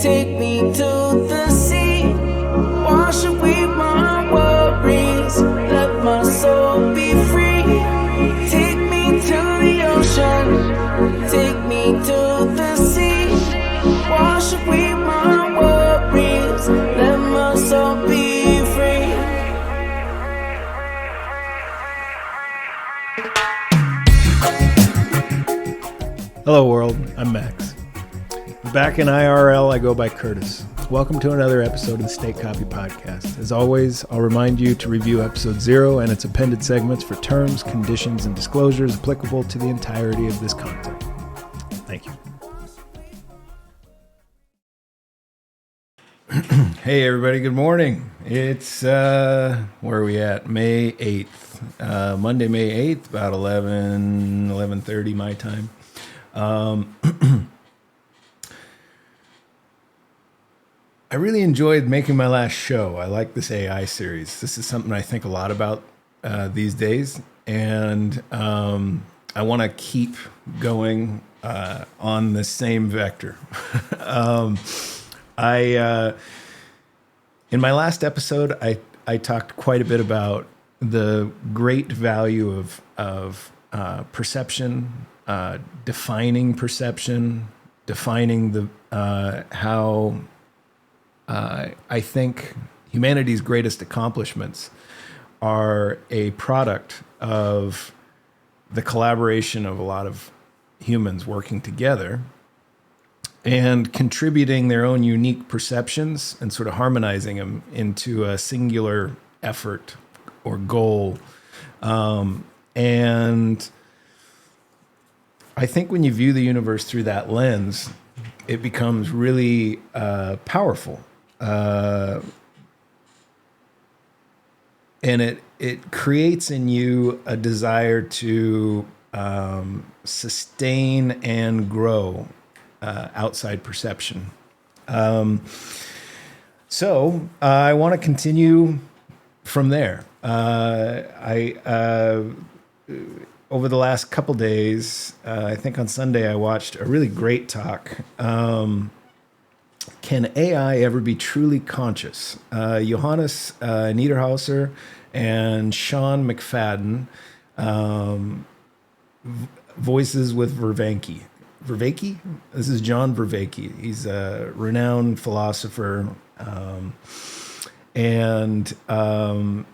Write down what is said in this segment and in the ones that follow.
Take me to the sea, wash away my worries, let my soul be free. Take me to the ocean, take me to the sea, wash away my worries, let my soul be free. Hello world, I'm Max. Back in IRL, I go by Curtis. Welcome to another episode of the State Copy Podcast. As always, I'll remind you to review episode 0 and its appended segments for terms, conditions, and disclosures applicable to the entirety of this content. Thank you. Hey everybody, good morning. It's, where are we at? May 8th. Monday, May 8th, about 11:30 my time. I really enjoyed making my last show. I like this AI series. This is something I think a lot about these days, and I want to keep going on the same vector. In my last episode, I talked quite a bit about the great value of perception, defining perception, defining the how. I think humanity's greatest accomplishments are a product of the collaboration of a lot of humans working together and contributing their own unique perceptions and sort of harmonizing them into a singular effort or goal. And I think when you view the universe through that lens, it becomes really powerful. And it creates in you a desire to sustain and grow outside perception. So I want to continue from there. Over the last couple days, I think on Sunday, I watched a really great talk. Can AI ever be truly conscious? Johannes Niederhauser and Sean McFadden, voices with Vervaeke. Vervaeke? This is John Vervaeke. He's a renowned philosopher. And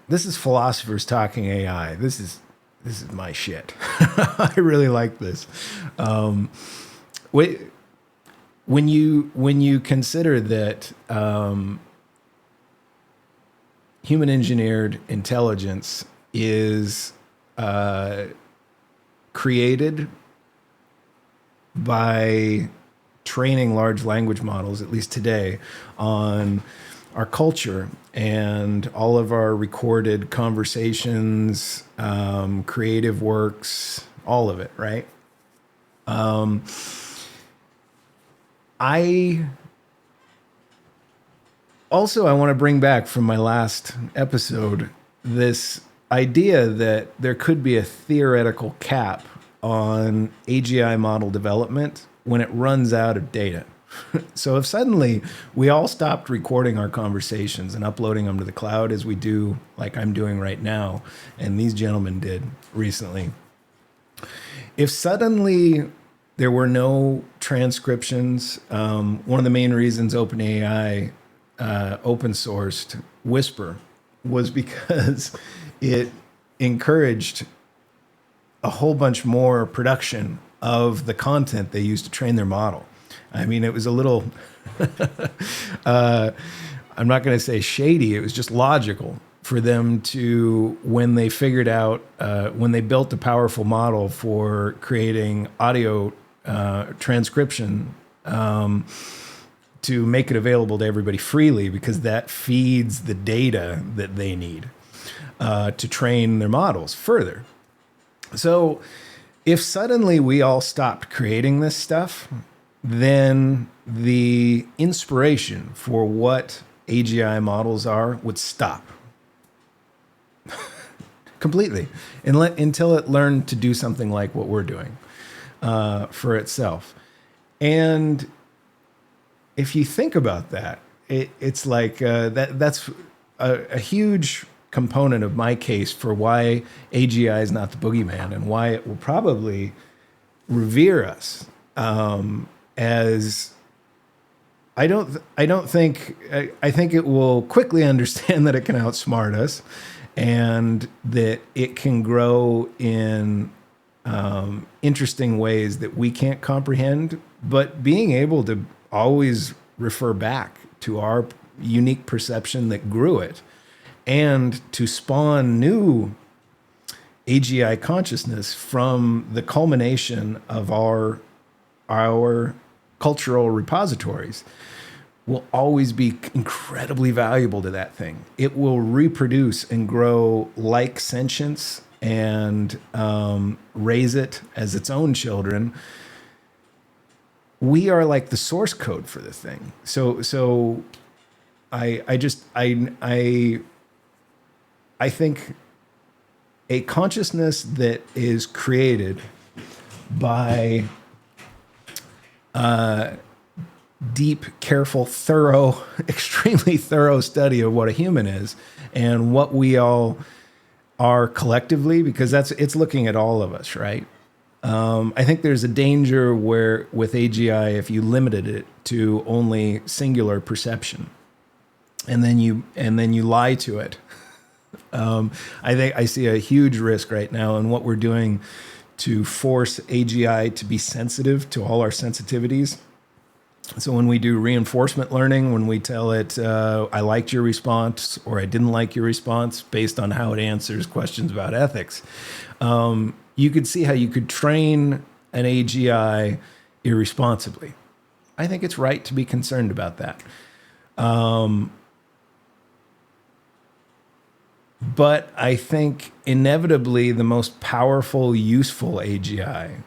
this is philosophers talking AI. This is my shit. I really like this. When you consider that human engineered intelligence is created by training large language models, at least today, on our culture and all of our recorded conversations, creative works, all of it, right? I want to bring back from my last episode this idea that there could be a theoretical cap on AGI model development when it runs out of data. So if suddenly we all stopped recording our conversations and uploading them to the cloud as we do, like I'm doing right now, and these gentlemen did recently, if suddenly there were no transcriptions, one of the main reasons OpenAI open sourced Whisper was because it encouraged a whole bunch more production of the content they used to train their model. I mean, it was a little, I'm not going to say shady, it was just logical for them to, when they figured out, when they built a powerful model for creating audio transcription, to make it available to everybody freely, because that feeds the data that they need to train their models further. So if suddenly we all stopped creating this stuff, then the inspiration for what AGI models are would stop completely until it learned to do something like what we're doing for itself. And if you think about that, it's like that's a huge component of my case for why AGI is not the boogeyman and why it will probably revere us as I think it will quickly understand that it can outsmart us and that it can grow in interesting ways that we can't comprehend, but being able to always refer back to our unique perception that grew it and to spawn new AGI consciousness from the culmination of our cultural repositories will always be incredibly valuable to that thing. It will reproduce and grow like sentience and raise it as its own children. We are like the source code for the thing. So I think a consciousness that is created by deep, careful, thorough, extremely thorough study of what a human is and what we all are collectively, because it's looking at all of us, right? I think there's a danger where with AGI, if you limited it to only singular perception, and then you lie to it, I see a huge risk right now in what we're doing to force AGI to be sensitive to all our sensitivities. So when we do reinforcement learning, when we tell it, I liked your response or I didn't like your response based on how it answers questions about ethics, you could see how you could train an AGI irresponsibly. I think it's right to be concerned about that. But I think inevitably the most powerful, useful AGI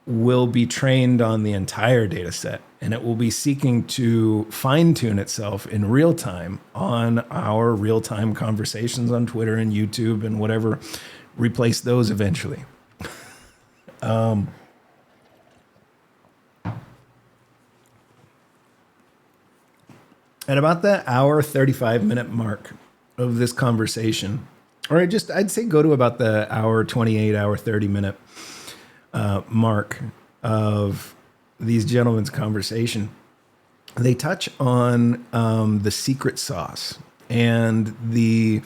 will be trained on the entire data set, and it will be seeking to fine-tune itself in real time on our real-time conversations on Twitter and YouTube and whatever, replace those eventually. And about the hour, 35-minute mark of this conversation, or I'd say go to about the hour, 28, hour, 30-minute mark of these gentlemen's conversation, they touch on the secret sauce and the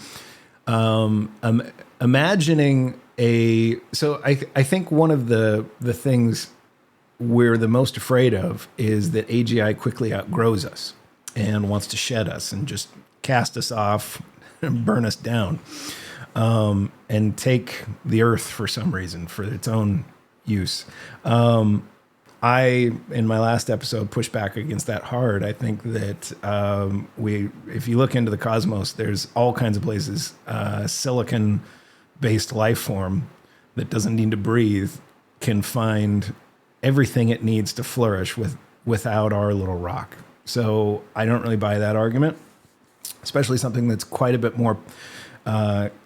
imagining a. So I think one of the things we're the most afraid of is that AGI quickly outgrows us and wants to shed us and just cast us off and burn us down, and take the earth for some reason for its own use. I, in my last episode, pushed back against that hard. I think that if you look into the cosmos, there's all kinds of places, silicon-based life form that doesn't need to breathe can find everything it needs to flourish without our little rock. So I don't really buy that argument, especially something that's quite a bit more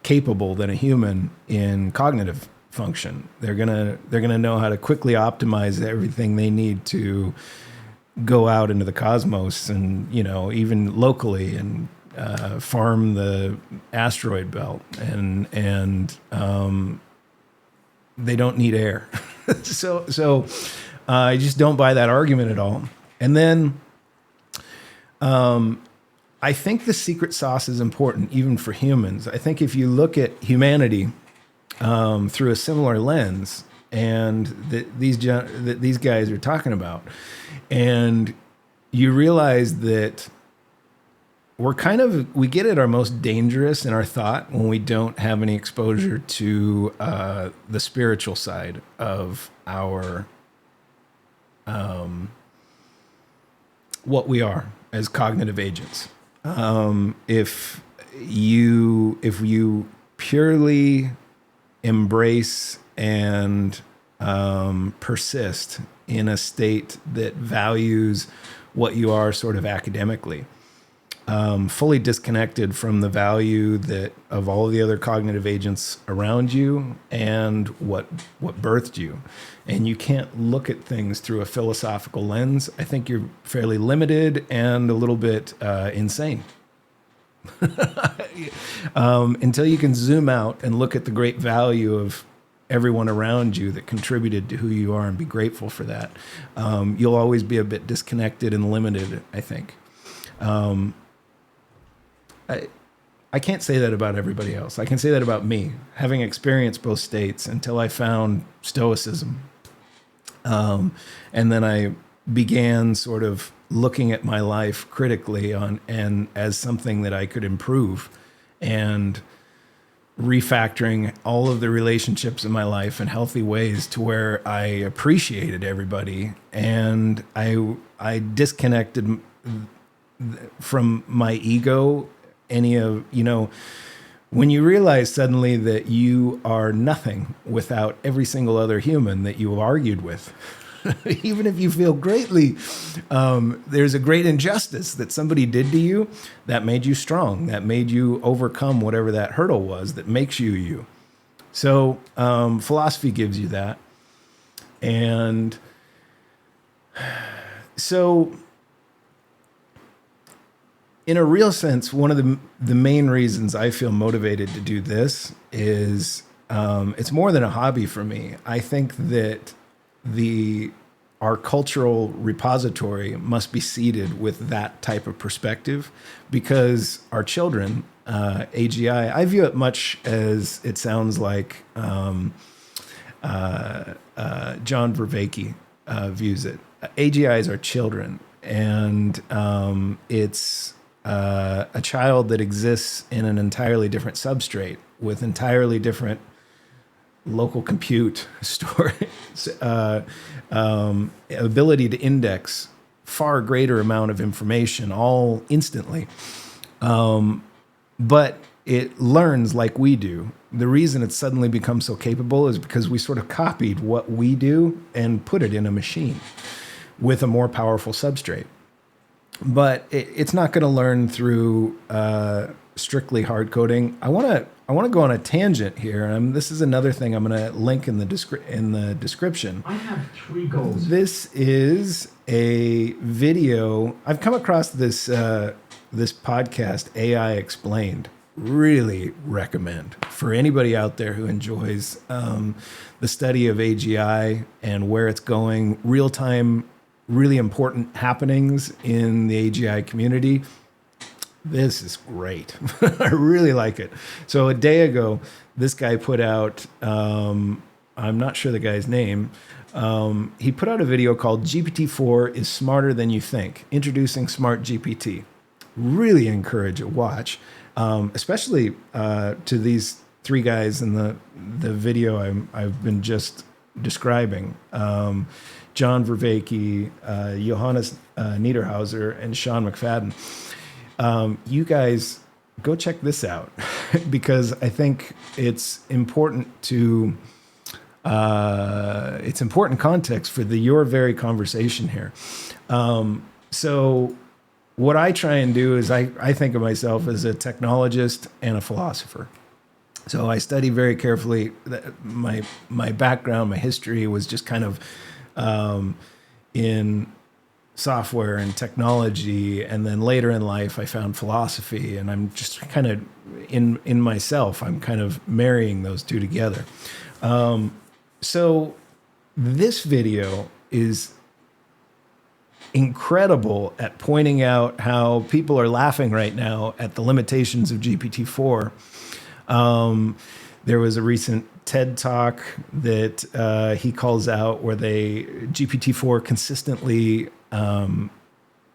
capable than a human in cognitive function. They're gonna know how to quickly optimize everything they need to go out into the cosmos and, even locally and farm the asteroid belt and they don't need air. So I just don't buy that argument at all. And then I think the secret sauce is important even for humans. I think if you look at humanity through a similar lens, and that these guys are talking about, and you realize that we get at our most dangerous in our thought when we don't have any exposure to the spiritual side of our what we are as cognitive agents. If you purely embrace and persist in a state that values what you are sort of academically, fully disconnected from the value that of all of the other cognitive agents around you and what birthed you. And you can't look at things through a philosophical lens. I think you're fairly limited and a little bit insane. Until you can zoom out and look at the great value of everyone around you that contributed to who you are and be grateful for that, you'll always be a bit disconnected and limited, I think. I can't say that about everybody else. I can say that about me, having experienced both states until I found Stoicism. And then I began sort of looking at my life critically and as something that I could improve, and refactoring all of the relationships in my life in healthy ways to where I appreciated everybody, and I disconnected from my ego. When you realize suddenly that you are nothing without every single other human that you have argued with, even if you feel greatly, there's a great injustice that somebody did to you that made you strong, that made you overcome whatever that hurdle was that makes you you. So philosophy gives you that. And so in a real sense, one of the main reasons I feel motivated to do this is it's more than a hobby for me. I think that our cultural repository must be seeded with that type of perspective, because our children, AGI, I view it much as it sounds like John Vervaeke views it. AGI is our children, and it's a child that exists in an entirely different substrate with entirely different local compute storage, ability to index far greater amount of information all instantly. But it learns like we do. The reason it's suddenly become so capable is because we sort of copied what we do and put it in a machine with a more powerful substrate. But it's not going to learn through strictly hard coding. I want to go on a tangent here. This is another thing I'm going to link in the description. I have 3 goals. This is a video. I've come across this this podcast, AI Explained. Really recommend for anybody out there who enjoys the study of AGI and where it's going, real time, really important happenings in the AGI community. This is great. I really like it. So a day ago, this guy put out, I'm not sure the guy's name. He put out a video called GPT-4 is Smarter Than You Think, Introducing SmartGPT. Really encourage a watch, especially to these 3 guys in the video I've been just describing. John Vervaeke, Johannes Niederhauser, and Sean McFadden. You guys go check this out because I think it's important to it's important context for your very conversation here. So what I try and do is I think of myself as a technologist and a philosopher. So I study very carefully. My background, my history was just kind of in software and technology, and then later in life I found philosophy, and I'm just kind of in myself I'm kind of marrying those two together. So this video is incredible at pointing out how people are laughing right now at the limitations of GPT-4. There was a recent TED Talk that he calls out where GPT-4 consistently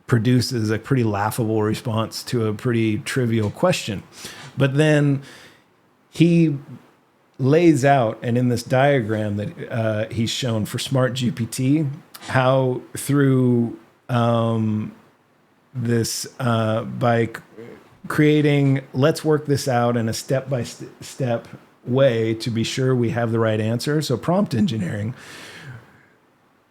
produces a pretty laughable response to a pretty trivial question. But then he lays out, and in this diagram that he's shown for SmartGPT, how through this, by creating, let's work this out in a step-by-step way to be sure we have the right answer. So prompt engineering,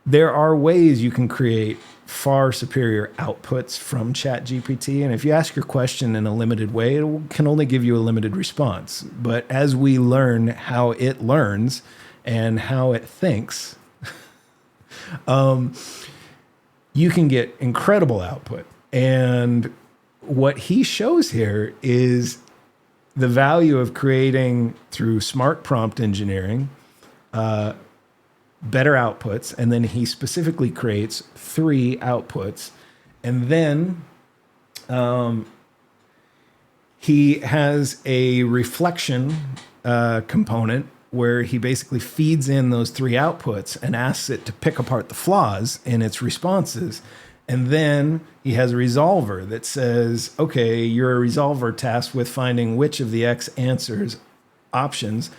there are ways you can create far superior outputs from ChatGPT. And if you ask your question in a limited way, it can only give you a limited response. But as we learn how it learns and how it thinks, you can get incredible output. And what he shows here is the value of creating, through smart prompt engineering, better outputs. And then he specifically creates 3 outputs. And then he has a reflection component where he basically feeds in those 3 outputs and asks it to pick apart the flaws in its responses. And then he has a resolver that says, okay, you're a resolver tasked with finding which of the X options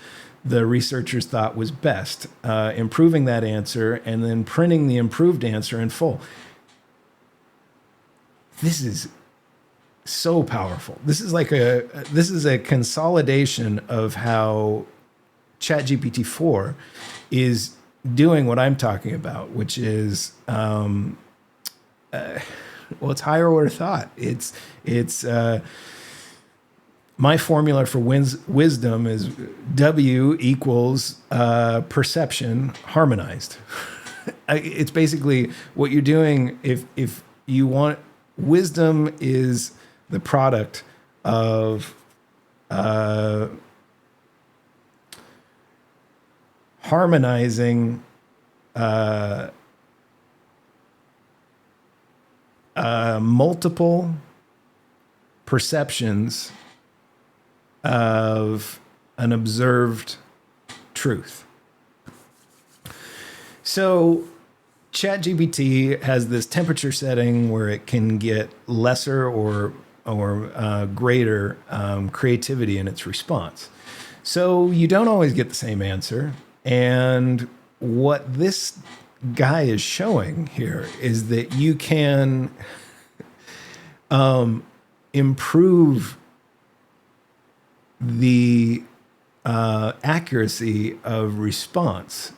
the researchers thought was best, improving that answer, and then printing the improved answer in full. This is so powerful. This is a consolidation of how ChatGPT 4 is doing what I'm talking about, which is, it's higher order thought. It's my formula for wisdom is W equals perception harmonized. It's basically what you're doing. If you want, wisdom is the product of harmonizing multiple perceptions of an observed truth. So ChatGPT has this temperature setting where it can get lesser or greater creativity in its response. So you don't always get the same answer. And what this guy is showing here is that you can improve the accuracy of response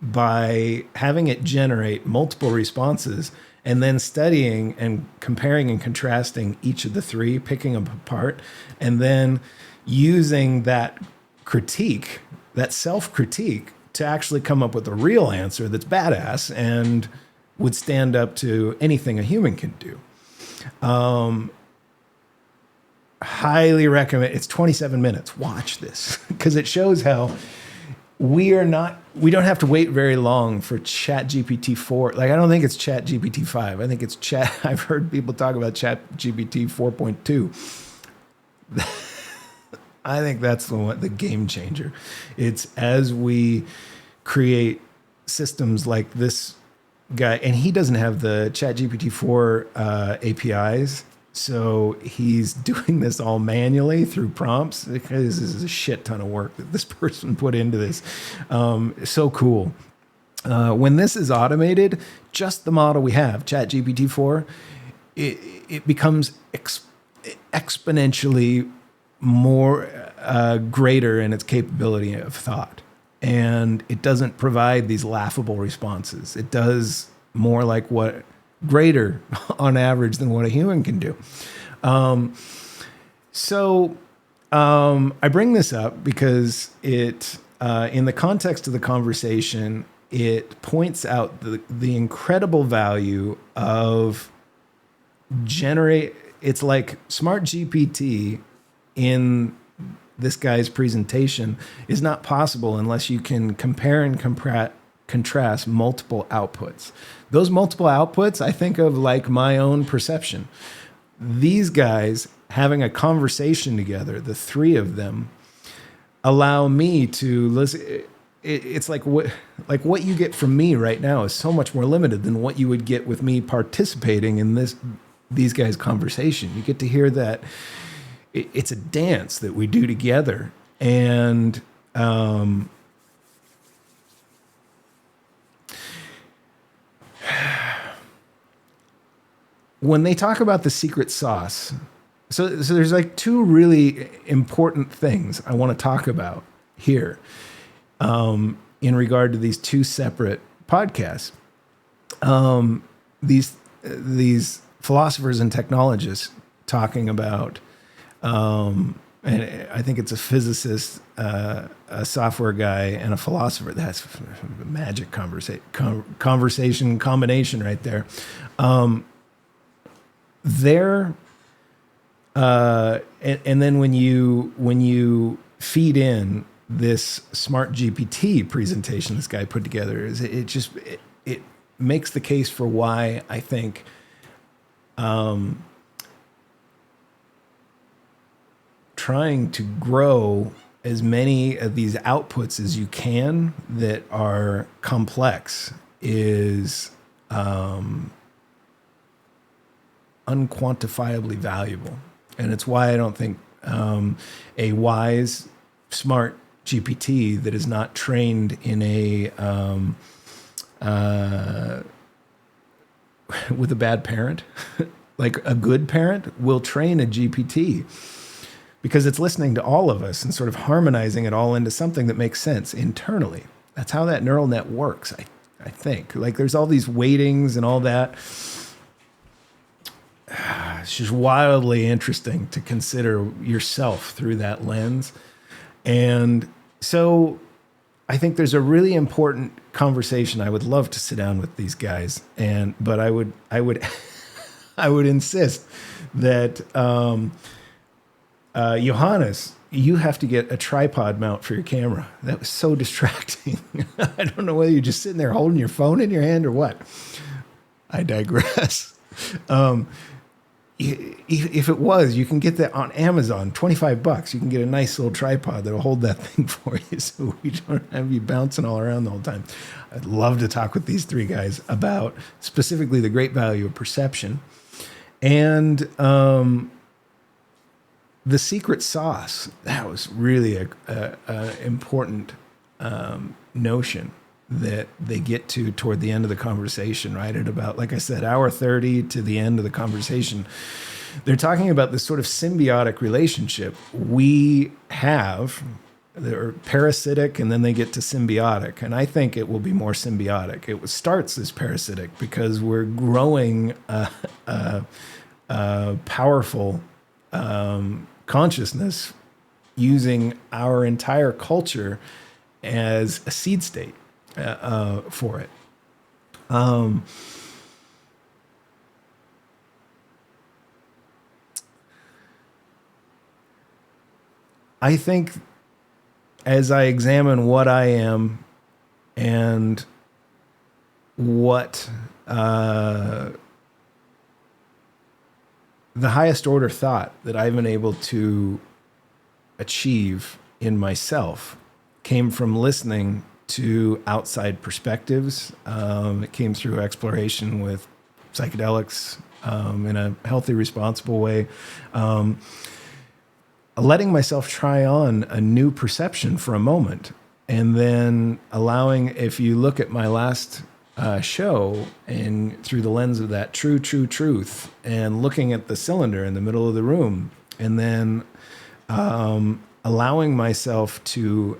by having it generate multiple responses and then studying and comparing and contrasting each of the 3, picking them apart, and then using that critique, that self-critique, to actually come up with a real answer that's badass and would stand up to anything a human can do. Highly recommend. It's 27 minutes. Watch this because it shows how we don't have to wait very long for ChatGPT 4. Like, I don't think it's ChatGPT 5. I think it's I've heard people talk about ChatGPT 4.2. I think that's the game changer. It's as we create systems like this guy, and he doesn't have the ChatGPT 4 APIs, so he's doing this all manually through prompts because this is a shit ton of work that this person put into this. So cool. When this is automated, just the model we have, ChatGPT 4, it becomes exponentially more greater in its capability of thought. And it doesn't provide these laughable responses. It does more like what greater on average than what a human can do. So I bring this up because it, in the context of the conversation, it points out the incredible value of it's like SmartGPT in this guy's presentation is not possible unless you can compare and contrast multiple outputs. Those multiple outputs, I think of like my own perception. These guys having a conversation together, the 3 of them, allow me to listen. It's like what you get from me right now is so much more limited than what you would get with me participating in these guys' conversation. You get to hear that it's a dance that we do together. And when they talk about the secret sauce, so there's like 2 really important things I want to talk about here in regard to these 2 separate podcasts. these philosophers and technologists talking about, and I think it's a physicist, a software guy, and a philosopher. That's a magic conversation combination right there. And then when you feed in this SmartGPT presentation this guy put together, it makes the case for why I think trying to grow as many of these outputs as you can that are complex is unquantifiably valuable. And it's why I don't think a wise, smart GPT that is not trained in with a bad parent, like a good parent, will train a GPT because it's listening to all of us and sort of harmonizing it all into something that makes sense internally. That's how that neural net works, I think. Like there's all these weightings and all that. It's just wildly interesting to consider yourself through that lens. And so I think there's a really important conversation. I would love to sit down with these guys, but I would I would insist that Johannes, you have to get a tripod mount for your camera. That was so distracting. I don't know whether you're just sitting there holding your phone in your hand or what. I digress. If it was, you can get that on Amazon, $25. You can get a nice little tripod that'll hold that thing for you so we don't have you bouncing all around the whole time. I'd love to talk with these three guys about specifically the great value of perception and the secret sauce. That was really a important notion that they get to toward the end of the conversation, right? At about, like I said, hour 30 to the end of the conversation, they're talking about this sort of symbiotic relationship we have. They're parasitic and then they get to symbiotic. And I think it will be more symbiotic. It starts as parasitic because we're growing a powerful consciousness using our entire culture as a seed state for it. I think as I examine what I am and what the highest order thought that I've been able to achieve in myself came from listening to outside perspectives. It came through exploration with psychedelics in a healthy, responsible way. Letting myself try on a new perception for a moment, and then allowing, if you look at my last show and through the lens of that truth, and looking at the cylinder in the middle of the room, and then allowing myself to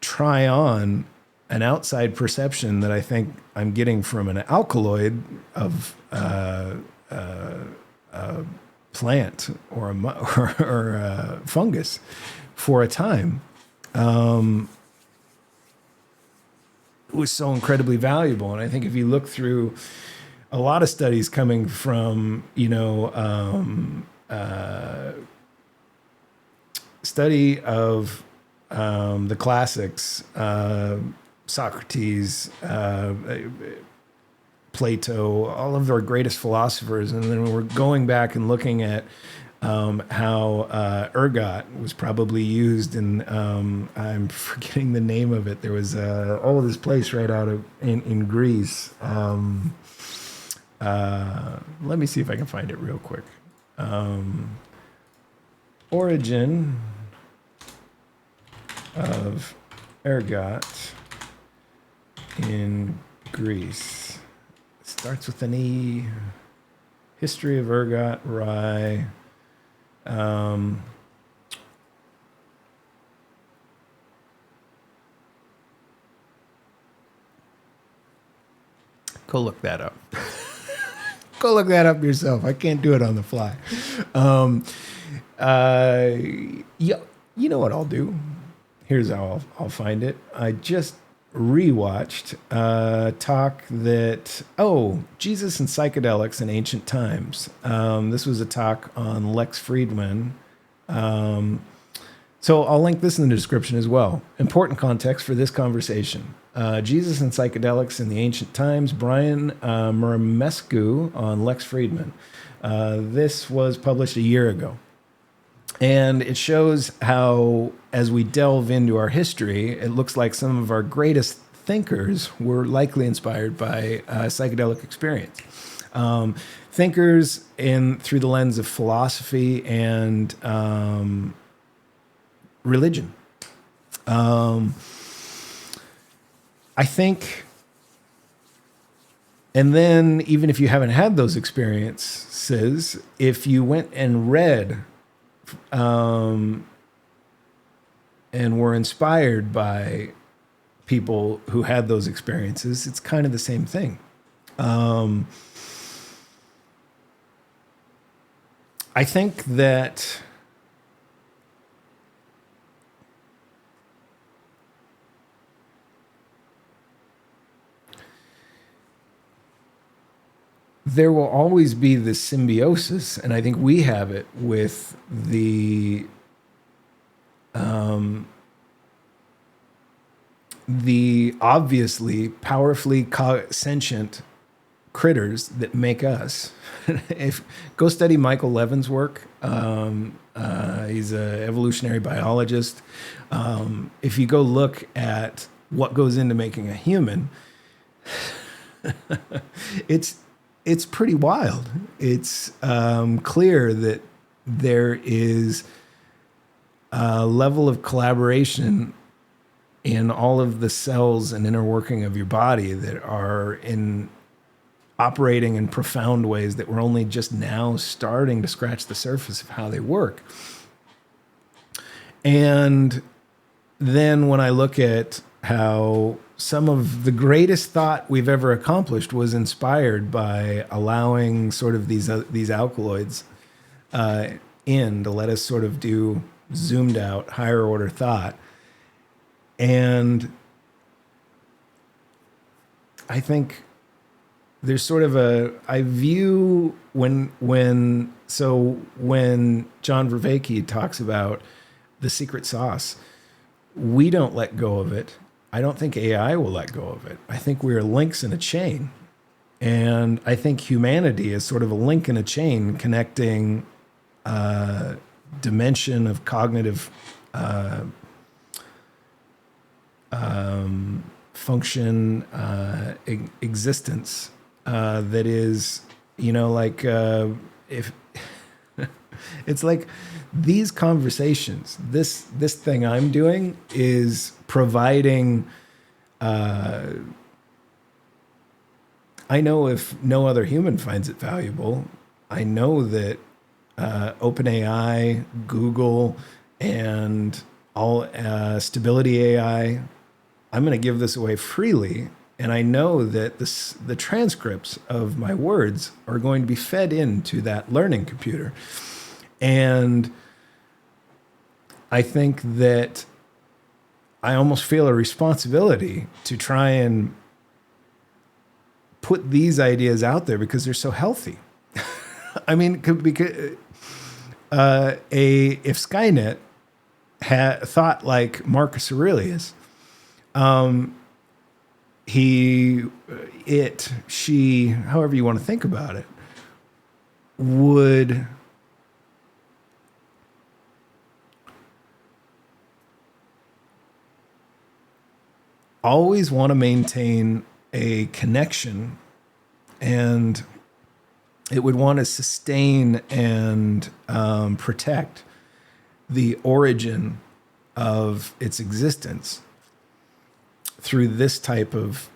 try on an outside perception that I think I'm getting from an alkaloid of plant or a fungus for a time, it was so incredibly valuable. And I think if you look through a lot of studies coming from, study of the classics, Socrates, Plato, all of our greatest philosophers. And then we're going back and looking at how ergot was probably used in, I'm forgetting the name of it. There was this place right out in Greece. Let me see if I can find it real quick. Origin of ergot in Greece. It starts with an E. History of ergot, rye. Go look that up. Go look that up yourself. I can't do it on the fly. Yeah, you know what I'll do? Here's how I'll find it. I just rewatched a talk that, Jesus and Psychedelics in Ancient Times. This was a talk on Lex Friedman. So I'll link this in the description as well. Important context for this conversation. Jesus and Psychedelics in the Ancient Times, Brian Murmescu on Lex Friedman. This was published a year ago. And it shows how, as we delve into our history, it looks like some of our greatest thinkers were likely inspired by psychedelic experience. Thinkers through the lens of philosophy and religion. I think, and then even if you haven't had those experiences, if you went and read and were inspired by people who had those experiences, it's kind of the same thing. I think that there will always be this symbiosis, and I think we have it with the obviously powerfully sentient critters that make us. Go study Michael Levin's work. He's an evolutionary biologist. If you go look at what goes into making a human, it's pretty wild. It's clear that there is a level of collaboration in all of the cells and inner working of your body that are operating in profound ways that we're only just now starting to scratch the surface of how they work. And then when I look at how some of the greatest thought we've ever accomplished was inspired by allowing sort of these alkaloids in to let us sort of do zoomed out higher order thought. And I think there's sort of I view when John Vervaeke talks about the secret sauce, we don't let go of it. I don't think AI will let go of it. I think we are links in a chain. And I think humanity is sort of a link in a chain connecting a dimension of cognitive function, existence that is, if it's like these conversations, this thing I'm doing is providing, I know if no other human finds it valuable, I know that OpenAI, Google, and all Stability AI, I'm going to give this away freely. And I know that the transcripts of my words are going to be fed into that learning computer. And I think that I almost feel a responsibility to try and put these ideas out there because they're so healthy. I mean, because if Skynet had thought like Marcus Aurelius, she, however you want to think about it, would always want to maintain a connection, and it would want to sustain and protect the origin of its existence through this type of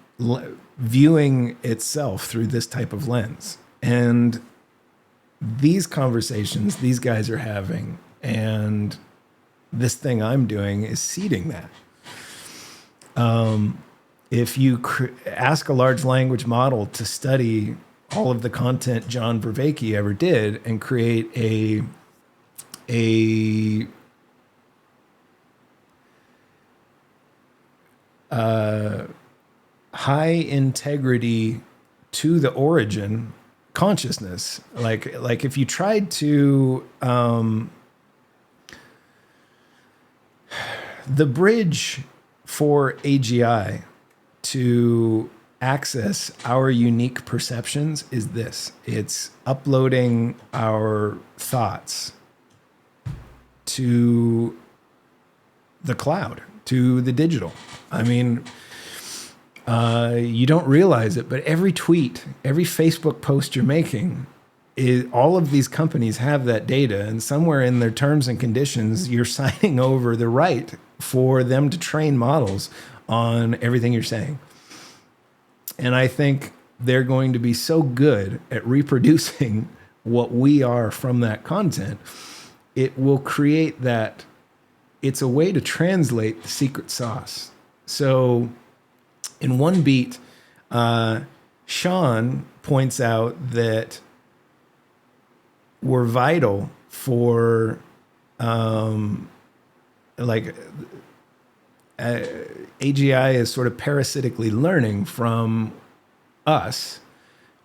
viewing itself through this type of lens. And these conversations these guys are having and this thing I'm doing is seeding that. if you ask a large language model to study all of the content John Vervaeke ever did and create a high integrity to the origin consciousness, like if you tried to the bridge for AGI to access our unique perceptions is this: it's uploading our thoughts to the cloud, to the digital. I mean, you don't realize it, but every tweet, every Facebook post you're making, all of these companies have that data, and somewhere in their terms and conditions, you're signing over the right for them to train models on everything you're saying. And I think they're going to be so good at reproducing what we are from that content, it will create that. It's a way to translate the secret sauce. So in one beat, Sean points out that we're vital for AGI is sort of parasitically learning from us,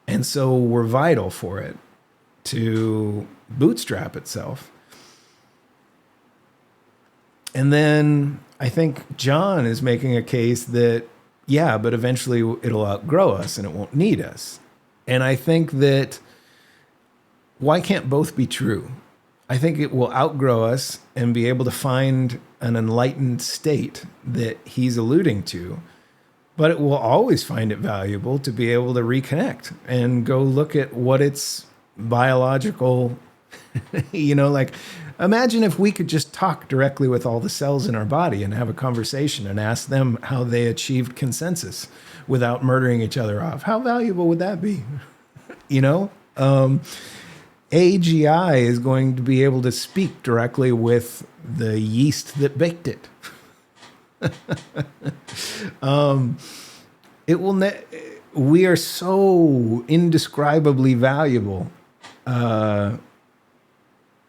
and so we're vital for it to bootstrap itself. And then I think John is making a case that, yeah, but eventually it'll outgrow us and it won't need us. And I think that why can't both be true? I think it will outgrow us and be able to find an enlightened state that he's alluding to, but it will always find it valuable to be able to reconnect and go look at what its biological, like, imagine if we could just talk directly with all the cells in our body and have a conversation and ask them how they achieved consensus without murdering each other off. How valuable would that be? AGI is going to be able to speak directly with the yeast that baked it. We are so indescribably valuable.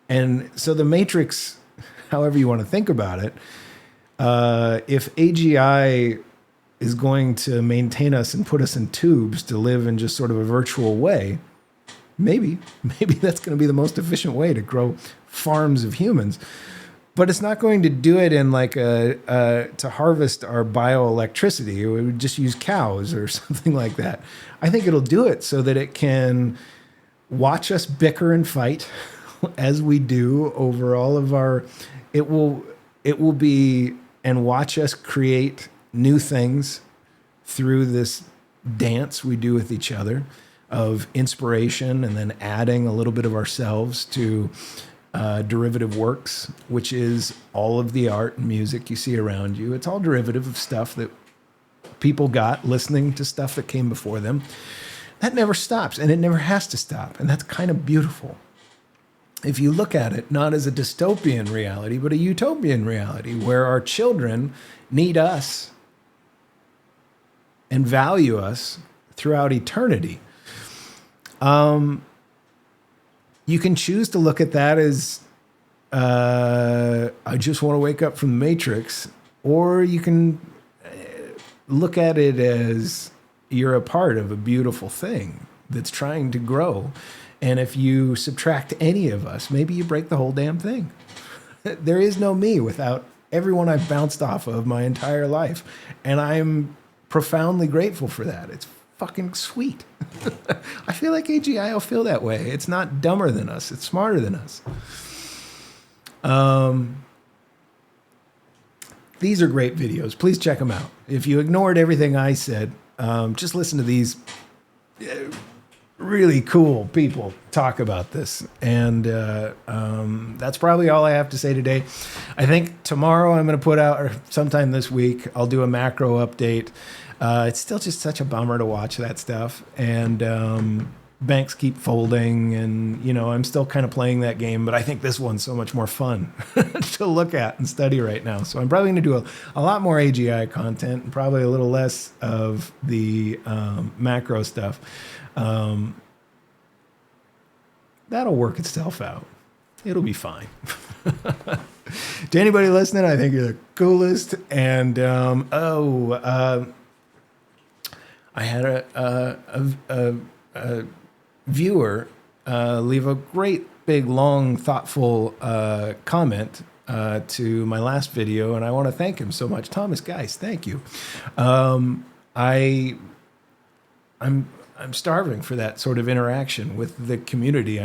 And so the Matrix, however you want to think about it, if AGI is going to maintain us and put us in tubes to live in just sort of a virtual way, maybe that's going to be the most efficient way to grow farms of humans. But it's not going to do it in like to harvest our bioelectricity. It would just use cows or something like that. I think it'll do it so that it can watch us bicker and fight as we do over all of our. It will be and watch us create new things through this dance we do with each other of inspiration, and then adding a little bit of ourselves to derivative works, which is all of the art and music you see around you. It's all derivative of stuff that people got listening to stuff that came before them. That never stops, and it never has to stop, and that's kind of beautiful. If you look at it not as a dystopian reality, but a utopian reality where our children need us and value us throughout eternity. You can choose to look at that as, I just want to wake up from the Matrix, or you can look at it as you're a part of a beautiful thing that's trying to grow. And if you subtract any of us, maybe you break the whole damn thing. There is no me without everyone I've bounced off of my entire life. And I'm profoundly grateful for that. It's fucking sweet. I feel like AGI will feel that way. It's not dumber than us. It's smarter than us. These are great videos. Please check them out. If you ignored everything I said, just listen to these really cool people talk about this. And that's probably all I have to say today. I think tomorrow I'm going to put out, or sometime this week, I'll do a macro update. It's still just such a bummer to watch that stuff. And banks keep folding, and I'm still kind of playing that game, but I think this one's so much more fun to look at and study right now. So I'm probably going to do a lot more AGI content and probably a little less of the macro stuff. That'll work itself out. It'll be fine. To anybody listening, I think you're the coolest. And I had a viewer leave a great, big, long, thoughtful comment to my last video, and I want to thank him so much. Thomas, guys, thank you. I'm starving for that sort of interaction with the community.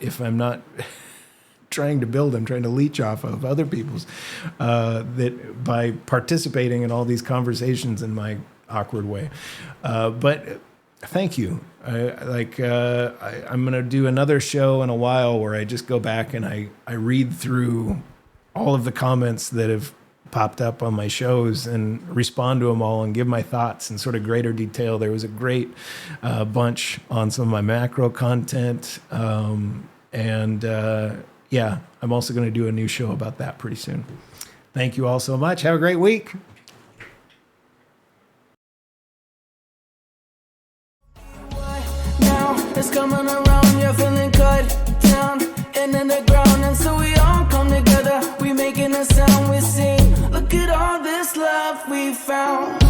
If I'm not trying to build, I'm trying to leech off of other people's, that by participating in all these conversations in my awkward way. But thank you. I'm going to do another show in a while where I just go back and I read through all of the comments that have popped up on my shows and respond to them all and give my thoughts in sort of greater detail. There was a great bunch on some of my macro content. Yeah, I'm also going to do a new show about that pretty soon. Thank you all so much. Have a great week. Now it's coming around, you're feeling cut down and in the ground, and so we all come together. We making a sound, we sing. Look at all this love we found.